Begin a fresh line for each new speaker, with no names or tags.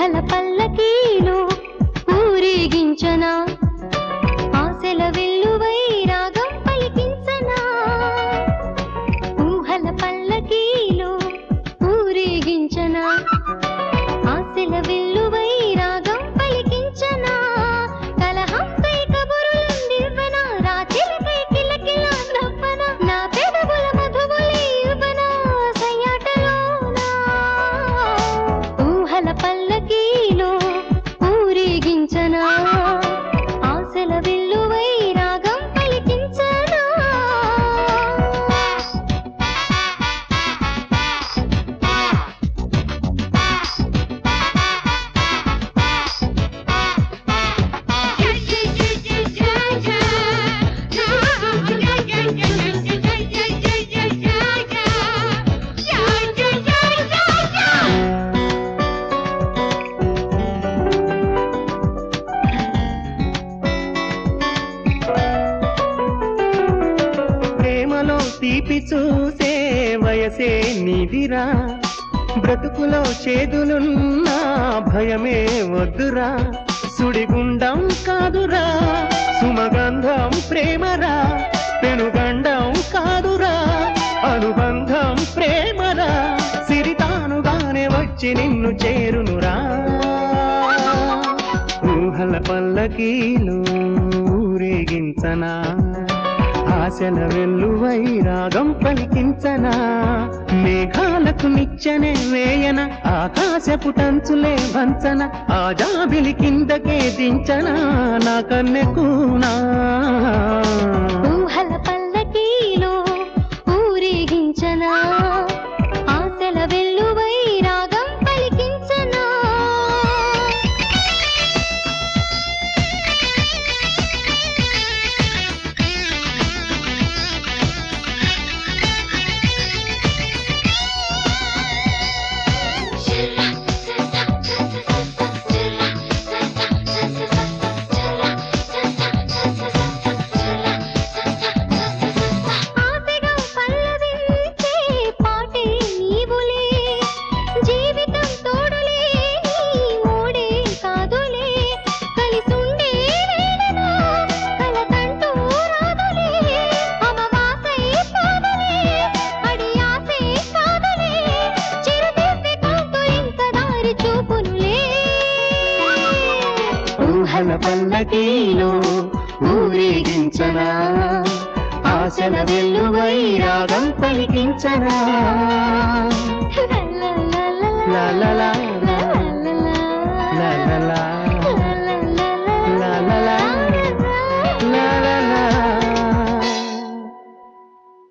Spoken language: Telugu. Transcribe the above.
ఊహల పల్లకీలో ఊరేగించనా ఆశల వెల్లువై రాగం పలికించనా ఊహల పల్లకీలో ఊరేగించనా ఆశల వెల్లువై రాగం పలికించనా కలహంపై కబురులందివ్వనా రాత్రికై కిలకిల నవ్వనా నా పెదవుల మధువులే ఇవ్వనా సయ్యాటలోనా ఊహల పల్లకీలో ఊరేగించనా ఆశల వెల్లువై రాగం పలికించనా
ప్రేమలో తీపి చూసే వయసే నీదిరా బ్రతుకులో చేదులున్నా భయమే వద్దురా సుడిగుండం కాదురా సుమగంధం ప్రేమరా పెనుగండం కాదురా అనుబంధం ప్రేమరా సిరితానుగానే వచ్చి నిన్ను చేరునురా ఊహల పల్లకీలో ఊరేగించనా ఆశల వెల్లువై రాగం పలికించనా మేఘాలకు నిచ్చెనే వేయన ఆకాశపు టంచులే వంచన ఆ జాబిలి కిందకే దించనా నా కన్నెకునా
ఊహల పల్లకీలో ఊరేగించనా ఆశల వెల్లువై రాగం పలికించనా ఆశగా పల్లవించే పాటే నీవులే జీవితం తోడులే నీ మోడే కాదులే కలిసుండే వేళలో కలకంటూ రాదులే అమవాసై పోదులే అడి ఆసే కాదులే చిరుదివ్వె కాంతు ఇంక దారి చూపునులే
ఊహల పల్లకీలో ఊరేగించనా ఆశల వెల్లువై రాగం పలికించనా లా లా లా లా లా లా లా